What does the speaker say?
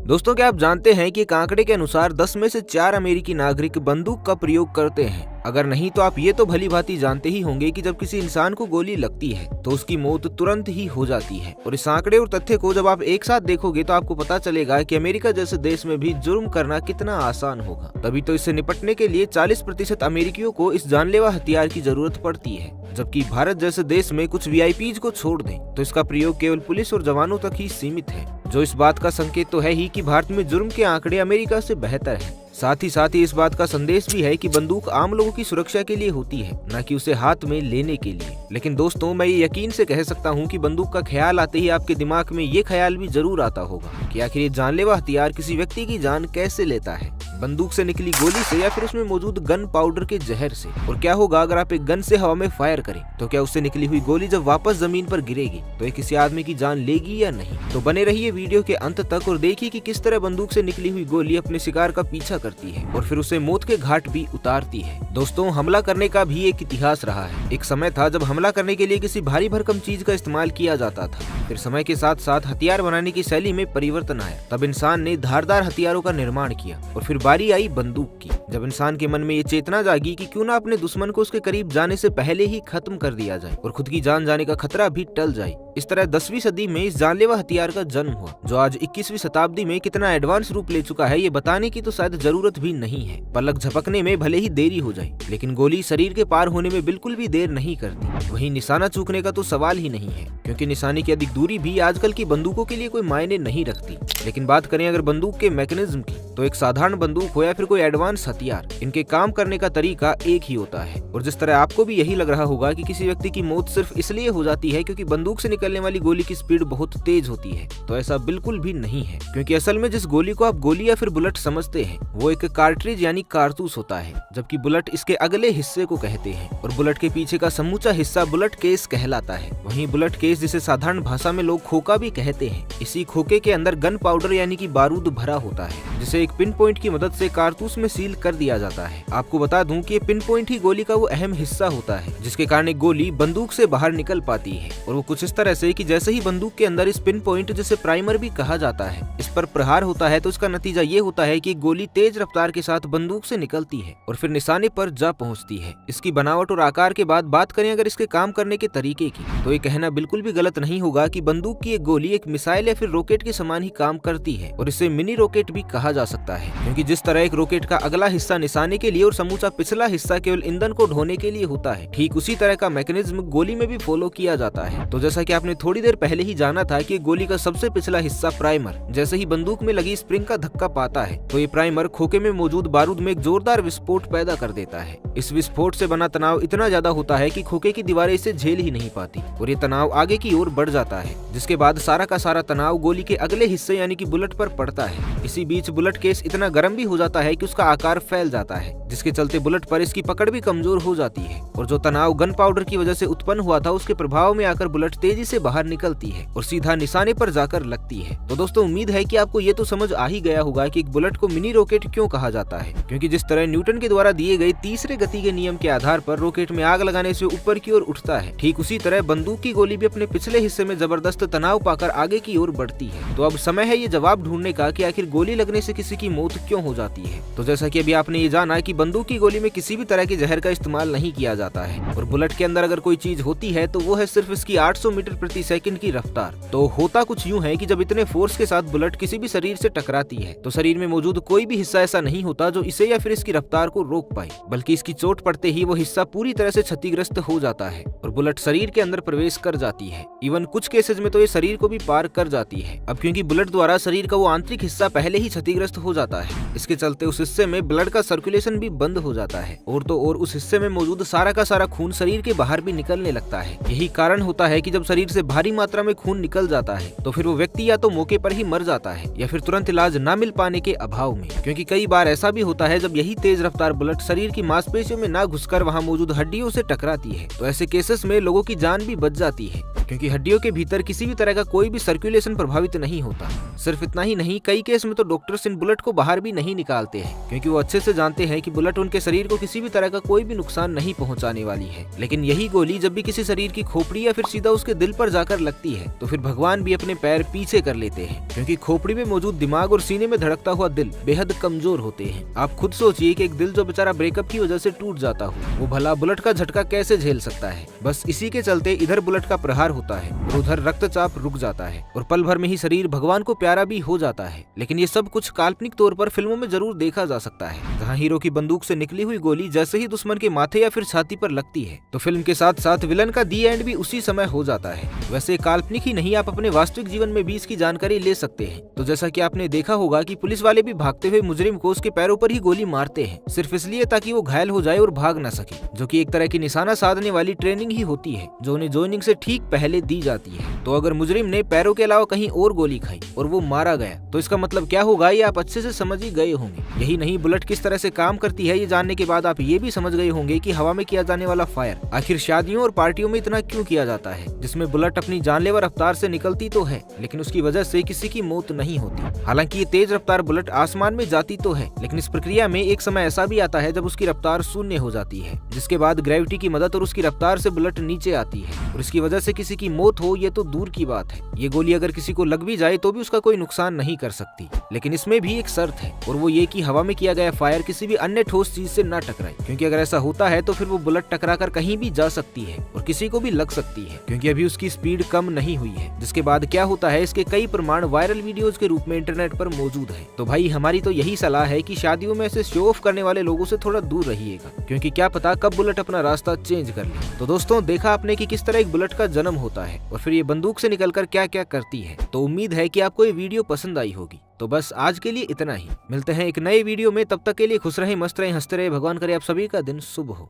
दोस्तों, क्या आप जानते हैं कि एक आंकड़े के अनुसार 10 में से 4 अमेरिकी नागरिक बंदूक का प्रयोग करते हैं। अगर नहीं तो आप ये तो भली भांति जानते ही होंगे कि जब किसी इंसान को गोली लगती है तो उसकी मौत तुरंत ही हो जाती है। और इस आंकड़े और तथ्य को जब आप एक साथ देखोगे तो आपको पता चलेगा कि अमेरिका जैसे देश में भी जुर्म करना कितना आसान होगा। तभी तो इससे निपटने के लिए 40% अमेरिकियों को इस जानलेवा हथियार की जरूरत पड़ती है, जबकि भारत जैसे देश में कुछ वीआईपीज को छोड़ दें तो इसका प्रयोग केवल पुलिस और जवानों तक ही सीमित है, जो इस बात का संकेत तो है ही कि भारत में जुर्म के आंकड़े अमेरिका से बेहतर हैं। साथ ही इस बात का संदेश भी है कि बंदूक आम लोगों की सुरक्षा के लिए होती है, न कि उसे हाथ में लेने के लिए। लेकिन दोस्तों, मैं ये यकीन से कह सकता हूँ कि बंदूक का ख्याल आते ही आपके दिमाग में ये ख्याल भी जरूर आता होगा कि आखिर ये जानलेवा हथियार किसी व्यक्ति की जान कैसे लेता है, बंदूक से निकली गोली से या फिर उसमें मौजूद गन पाउडर के जहर से। और क्या होगा अगर आप एक गन से हवा में फायर करें, तो क्या उससे निकली हुई गोली जब वापस जमीन पर गिरेगी तो ये किसी आदमी की जान लेगी या नहीं। तो बने रहिए वीडियो के अंत तक और देखिए कि किस तरह बंदूक से निकली हुई गोली अपने शिकार का पीछा करती है और फिर उसे मौत के घाट भी उतारती है। दोस्तों, हमला करने का भी एक इतिहास रहा है। एक समय था जब हमला करने के लिए किसी भारी भरकम चीज का इस्तेमाल किया जाता था। फिर समय के साथ साथ हथियार बनाने की शैली में परिवर्तन आया। तब इंसान ने धारदार हथियारों का निर्माण किया और फिर बारी आई बंदूक की, जब इंसान के मन में ये चेतना जागी कि क्यों ना अपने दुश्मन को उसके करीब जाने से पहले ही खत्म कर दिया जाए और खुद की जान जाने का खतरा भी टल जाए। इस तरह 10वीं सदी में इस जानलेवा हथियार का जन्म हुआ, जो आज 21वीं शताब्दी में कितना एडवांस रूप ले चुका है ये बताने की तो शायद जरूरत भी नहीं है। पलक झपकने में भले ही देरी हो जाए, लेकिन गोली शरीर के पार होने में बिल्कुल भी देर नहीं करती। वहीं निशाना चूकने का तो सवाल ही नहीं है, क्योंकि निशाने की अधिक दूरी भी आजकल की बंदूकों के लिए कोई मायने नहीं रखती। लेकिन बात करें अगर बंदूक के मैकेनिज्म की, तो एक साधारण बंदूक हो या फिर कोई एडवांस हथियार, इनके काम करने का तरीका एक ही होता है। और जिस तरह आपको भी यही लग रहा होगा कि किसी व्यक्ति की मौत सिर्फ इसलिए हो जाती है क्योंकि बंदूक से निकलने वाली गोली की स्पीड बहुत तेज होती है, तो ऐसा बिल्कुल भी नहीं है। क्योंकि असल में जिस गोली को आप गोली या फिर बुलेट समझते हैं वो एक कार्ट्रिज यानी कारतूस होता है, जबकि बुलेट इसके अगले हिस्से को कहते हैं। और बुलेट के पीछे का समूचा हिस्सा बुलेट केस कहलाता है। वहीं बुलेट केस, जिसे साधारण भाषा में लोग खोका भी कहते हैं, इसी खोखे के अंदर गन पाउडर यानी कि बारूद भरा होता है, जिसे एक पिन पॉइंट की मदद से कारतूस में सील कर दिया जाता है। आपको बता दूं कि ये पिन पॉइंट ही गोली का वो अहम हिस्सा होता है, जिसके कारण एक गोली बंदूक से बाहर निकल पाती है। और वो कुछ इस तरह से कि जैसे ही बंदूक के अंदर इस पिन पॉइंट, जिसे प्राइमर भी कहा जाता है, इस पर प्रहार होता है, तो इसका नतीजा ये होता है कि गोली तेज रफ्तार के साथ बंदूक से निकलती है और फिर निशाने पर जा पहुंचती है। इसकी बनावट और आकार के बाद बात करें अगर इसके काम करने के तरीके की, तो ये कहना बिल्कुल भी गलत नहीं होगा कि बंदूक की एक गोली एक मिसाइल या फिर रॉकेट के समान ही काम करती है, और इसे मिनी रॉकेट भी कहा जा सकता है। क्योंकि जिस तरह एक रॉकेट का अगला हिस्सा निशाने के लिए और समूचा पिछला हिस्सा केवल ईंधन को ढोने के लिए होता है, ठीक उसी तरह का मैकेनिज्म गोली में भी फॉलो किया जाता है। तो जैसा कि आपने थोड़ी देर पहले ही जाना था कि गोली का सबसे पिछला हिस्सा प्राइमर जैसे ही बंदूक में लगी स्प्रिंग का धक्का पाता है, तो ये प्राइमर खोखे में मौजूद बारूद में एक जोरदार विस्फोट पैदा कर देता है। इस विस्फोट से बना तनाव इतना ज्यादा होता है कि खोखे की दीवारें इसे झेल ही नहीं पाती और ये तनाव आगे की ओर बढ़ जाता है, जिसके बाद सारा का सारा तनाव गोली के अगले हिस्से यानी कि बुलेट पर पड़ता है। इसी बीच बुलेट केस इतना गर्म भी हो जाता है कि उसका आकार फैल जाता है, जिसके चलते बुलेट पर इसकी पकड़ भी कमजोर हो जाती है और जो तनाव गन पाउडर की वजह से उत्पन्न हुआ था उसके प्रभाव में आकर बुलेट तेजी से बाहर निकलती है और सीधा निशाने पर जाकर लगती है। तो दोस्तों, उम्मीद है कि आपको ये तो समझ आ ही गया होगा कि एक बुलेट को मिनी रॉकेट क्यों कहा जाता है। क्योंकि जिस तरह न्यूटन के द्वारा दिए गए तीसरे गति के नियम के आधार पर रॉकेट में आग लगाने से ऊपर की ओर उठता है, ठीक उसी तरह बंदूक की गोली भी अपने पिछले हिस्से में जबरदस्त तनाव पाकर आगे की ओर बढ़ती है। तो अब समय है ये जवाब ढूंढने का कि आखिर गोली लगने से किसी की मौत क्यों हो जाती है। तो जैसा कि अभी आपने ये जाना कि बंदूक की गोली में किसी भी तरह के जहर का इस्तेमाल नहीं किया जाता है और बुलेट के अंदर अगर कोई चीज होती है तो वो है सिर्फ इसकी 800 मीटर प्रति सेकंड की रफ्तार। तो होता कुछ यूं है कि जब इतने फोर्स के साथ बुलेट किसी भी शरीर से टकराती है तो शरीर में मौजूद कोई भी हिस्सा ऐसा नहीं होता जो इसे या फिर इसकी रफ्तार को रोक पाए, बल्कि इसकी चोट पड़ते ही वो हिस्सा पूरी तरह से क्षतिग्रस्त हो जाता है और बुलेट शरीर के अंदर प्रवेश कर जाती है। इवन कुछ केसेज में तो ये शरीर को भी पार कर जाती है। अब क्योंकि बुलेट द्वारा शरीर का वो आंतरिक हिस्सा पहले ही क्षतिग्रस्त हो जाता है, इसके चलते उस हिस्से में ब्लड का सर्कुलेशन भी बंद हो जाता है और तो और उस हिस्से में मौजूद सारा का सारा खून शरीर के बाहर भी निकलने लगता है। यही कारण होता है कि जब शरीर से भारी मात्रा में खून निकल जाता है तो फिर वो व्यक्ति या तो मौके पर ही मर जाता है या फिर तुरंत इलाज न मिल पाने के अभाव में। क्योंकि कई बार ऐसा भी होता है जब यही तेज रफ्तार बुलेट शरीर की मांसपेशियों में ना घुसकर वहां मौजूद हड्डियों से टकराती है, तो ऐसे केसेस में लोगों की जान भी बच जाती है। क्योंकि हड्डियों के भीतर किसी भी तरह का कोई भी सर्कुलेशन प्रभावित नहीं होता। सिर्फ इतना ही नहीं, कई केस में तो डॉक्टर्स इन बुलेट को बाहर भी नहीं निकालते हैं, क्योंकि वो अच्छे से जानते हैं कि बुलेट उनके शरीर को किसी भी तरह का कोई भी नुकसान नहीं पहुंचाने वाली है। लेकिन यही गोली जब भी किसी शरीर की खोपड़ी या फिर सीधा उसके दिल पर जाकर लगती है तो फिर भगवान भी अपने पैर पीछे कर लेते हैं, क्योंकि खोपड़ी में मौजूद दिमाग और सीने में धड़कता हुआ दिल बेहद कमजोर होते हैं। आप खुद सोचिए कि एक दिल जो बेचारा ब्रेकअप की वजह से टूट जाता हो, वो भला बुलेट का झटका कैसे झेल सकता है। बस इसी के चलते इधर बुलेट का प्रहार होता है और उधर रक्तचाप रुक जाता है और पल भर में ही शरीर भगवान को प्यारा भी हो जाता है। लेकिन ये सब कुछ काल्पनिक तौर पर फिल्मों में जरूर देखा जा सकता है, जहाँ हीरो की बंदूक से निकली हुई गोली जैसे ही दुश्मन के माथे या फिर छाती पर लगती है तो फिल्म के साथ साथ विलन का दी एंड भी उसी समय हो जाता है। वैसे काल्पनिक ही नहीं, आप अपने वास्तविक जीवन में भी इसकी जानकारी ले सकते हैं। तो जैसा कि आपने देखा होगा कि पुलिस वाले भी भागते हुए मुजरिम को उसके पैरों पर ही गोली मारते हैं, सिर्फ इसलिए ताकि वो घायल हो जाए और भाग न सके, जो कि एक तरह की निशाना साधने वाली ट्रेनिंग ही होती है जो उन्हें जॉइनिंग से ठीक पहले दी जाती है। तो अगर मुजरिम ने पैरों के अलावा कहीं और गोली खाई और वो मारा गया तो इसका मतलब क्या होगा, ये आप अच्छे से समझ ही गए होंगे। यही नहीं, बुलेट किस तरह से काम करती है ये जानने के बाद आप ये भी समझ गए होंगे कि हवा में किया जाने वाला फायर आखिर शादियों और पार्टियों में इतना क्यों किया जाता है, जिसमें बुलेट अपनी जानलेवा रफ्तार से निकलती तो है लेकिन उसकी वजह से किसी की मौत नहीं होती। हालांकि ये तेज रफ्तार बुलेट आसमान में जाती तो है, लेकिन इस प्रक्रिया में एक समय ऐसा भी आता है जब उसकी रफ्तार शून्य हो जाती है, जिसके बाद ग्रेविटी की मदद और उसकी रफ्तार से बुलेट नीचे आती है और इसकी वजह से किसी की मौत हो ये तो दूर की बात है। ये गोली अगर किसी को लग भी जाए तो भी उसका कोई नुकसान नहीं कर सकती। लेकिन इसमें भी एक शर्त है और वो ये कि हवा में किया गया फायर किसी भी अन्य ठोस चीज से न टकराए, क्योंकि अगर ऐसा होता है तो फिर वो बुलेट टकराकर कहीं भी जा सकती है और किसी को भी लग सकती है, क्योंकि अभी उसकी स्पीड कम नहीं हुई है। जिसके बाद क्या होता है, इसके कई प्रमाण वायरल वीडियोस के रूप में इंटरनेट पर मौजूद है। तो भाई हमारी तो यही सलाह है कि शादियों में ऐसे शो ऑफ करने वाले लोगों से थोड़ा दूर रहिएगा, क्योंकि क्या पता कब बुलेट अपना रास्ता चेंज कर ले। तो दोस्तों, देखा आपने कि किस तरह एक बुलेट का जन्म होता है और फिर ये बंदूक से निकलकर क्या क्या करती है। तो उम्मीद है कि आपको ये वीडियो पसंद आई होगी। तो बस आज के लिए इतना ही, मिलते हैं एक नए वीडियो में। तब तक के लिए खुश रहें, मस्त रहें, हंसते रहें। भगवान करे आप सभी का दिन शुभ हो।